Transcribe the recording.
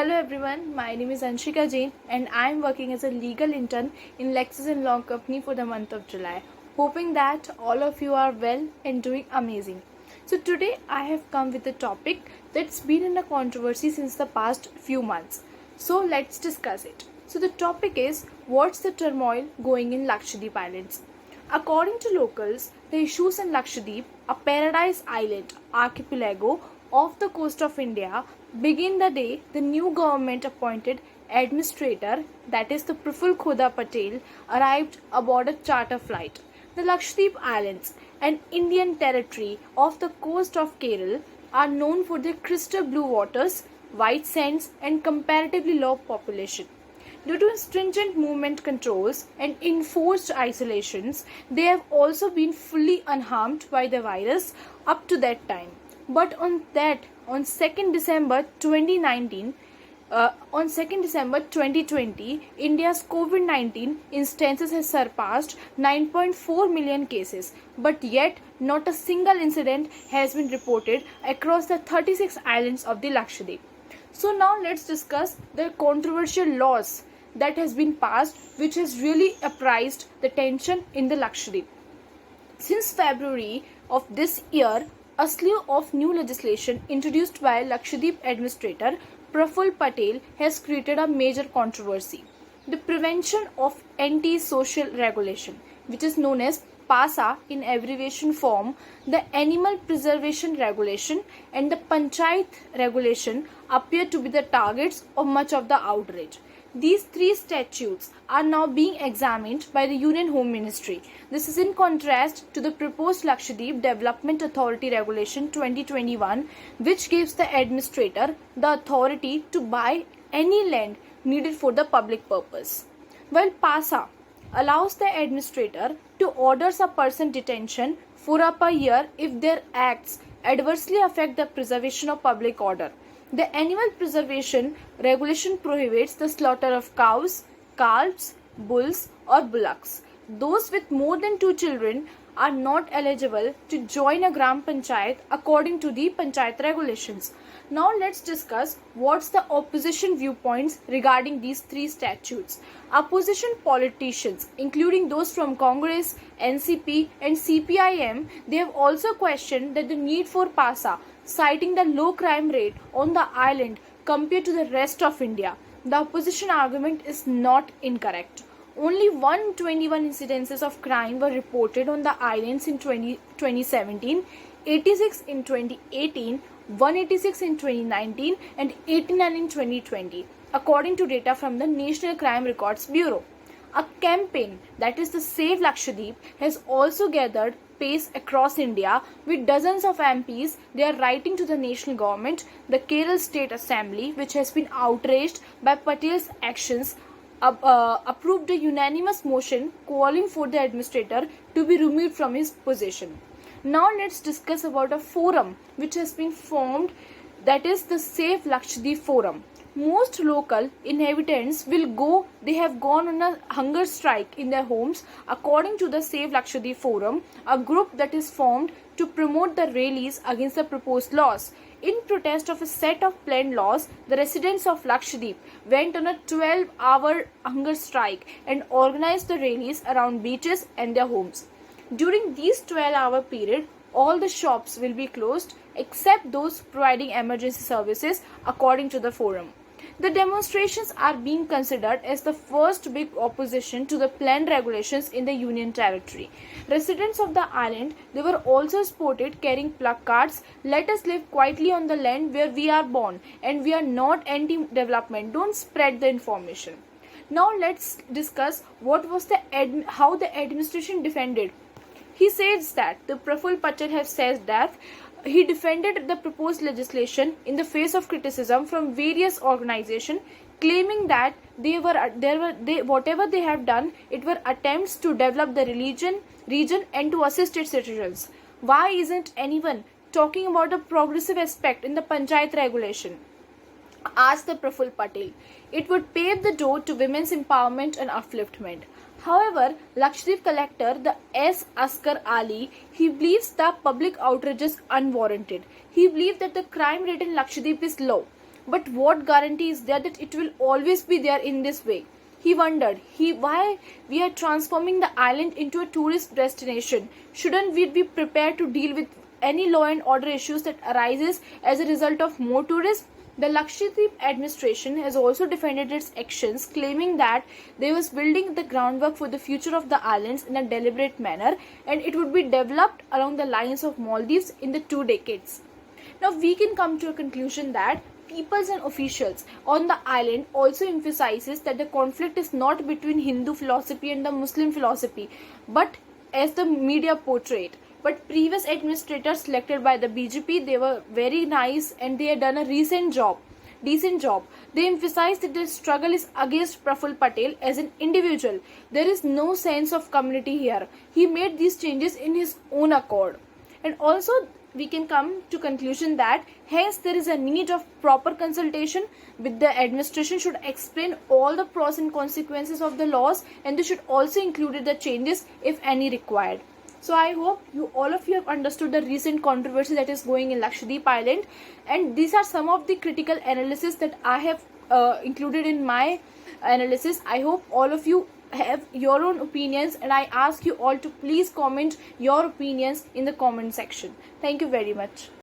Hello everyone, my name is Anshika Jain and I am working as a legal intern in Lexis & Long Company for the month of July. Hoping that all of you are well and doing amazing. So today I have come with a topic that's been in a controversy since the past few months. So let's discuss it. So the topic is, what's the turmoil going in Lakshadweep Islands? According to locals, the issues in Lakshadweep, a paradise island archipelago off the coast of India, begin the day the new government appointed administrator, that is the Praful Khoda Patel, arrived aboard a charter flight. The Lakshadweep Islands, an Indian territory off the coast of Kerala, are known for their crystal blue waters, white sands, and comparatively low population. Due to stringent movement controls and enforced isolations, they have also been fully unharmed by the virus up to that time. But on 2nd December 2019, on 2nd December 2020, India's COVID-19 instances has surpassed 9.4 million cases, but yet not a single incident has been reported across the 36 islands of the Lakshadweep. So now let's discuss the controversial laws that has been passed, which has really apprised the tension in the Lakshadweep. Since February of this year, a slew of new legislation introduced by Lakshadweep administrator Praful Patel has created a major controversy. The Prevention of Anti-Social Regulation, which is known as PASA in abbreviation form, the Animal Preservation Regulation and the Panchayat Regulation appear to be the targets of much of the outrage. These three statutes are now being examined by the Union Home Ministry. This is in contrast to the proposed Lakshadweep Development Authority Regulation 2021, which gives the administrator the authority to buy any land needed for the public purpose. While PASA allows the administrator to order a person detention for up a year if their acts adversely affect the preservation of public order. The Animal Preservation Regulation prohibits the slaughter of cows, calves, bulls or bullocks. Those with more than 2 children are not eligible to join a Gram Panchayat according to the Panchayat regulations. Now let's discuss what's the opposition viewpoints regarding these three statutes. Opposition politicians, including those from Congress, NCP and CPIM, they have also questioned that the need for PASA, citing the low crime rate on the island compared to the rest of India. The opposition argument is not incorrect. Only 121 incidences of crime were reported on the islands in 2017, 86 in 2018, 186 in 2019 and 89 in 2020, according to data from the National Crime Records Bureau. A campaign, that is the Save Lakshadweep, has also gathered pace across India, with dozens of MPs. They are writing to the national government, the Kerala State Assembly, which has been outraged by Patel's actions, approved a unanimous motion calling for the administrator to be removed from his position. Now let's discuss about a forum which has been formed, that is the Save Lakshadweep Forum. Most local inhabitants they have gone on a hunger strike in their homes, according to the Save Lakshadweep Forum, a group that is formed to promote the rallies against the proposed laws. In protest of a set of planned laws, the residents of Lakshadweep went on a 12-hour hunger strike and organized the rallies around beaches and their homes. During this 12-hour period, all the shops will be closed except those providing emergency services, according to the forum. The demonstrations are being considered as the first big opposition to the planned regulations in the Union Territory. Residents of the island, they were also spotted carrying placards, "Let us live quietly on the land where we are born, and we are not anti-development. Don't spread the information." Now let's discuss how the administration defended. He says that the Praful Patel has said that he defended the proposed legislation in the face of criticism from various organizations, claiming that whatever they have done, it were attempts to develop the region and to assist its citizens. Why isn't anyone talking about the progressive aspect in the Panchayat regulation? Asked the Praful Patel. It would pave the door to women's empowerment and upliftment. However, Lakshadweep collector, the S. Askar Ali, he believes the public outrage is unwarranted. He believes that the crime rate in Lakshadweep is low. but what guarantee is there that it will always be there in this way? He wondered why we are transforming the island into a tourist destination. Shouldn't we be prepared to deal with any law and order issues that arises as a result of more tourism? The Lakshadweep administration has also defended its actions, claiming that they was building the groundwork for the future of the islands in a deliberate manner, and it would be developed along the lines of Maldives in the 2 decades. Now we can come to a conclusion that peoples and officials on the island also emphasizes that the conflict is not between Hindu philosophy and the Muslim philosophy, but as the media portrayed. But previous administrators selected by the BJP, they were very nice and they had done a decent job. They emphasized that the struggle is against Praful Patel as an individual. There is no sense of community here. He made these changes in his own accord. And also we can come to conclusion that hence there is a need of proper consultation with the administration, should explain all the pros and consequences of the laws, and they should also include the changes if any required. So I hope all of you have understood the recent controversy that is going in Lakshadweep Island, and these are some of the critical analysis that I have included in my analysis. I hope all of you have your own opinions, and I ask you all to please comment your opinions in the comment section. Thank you very much.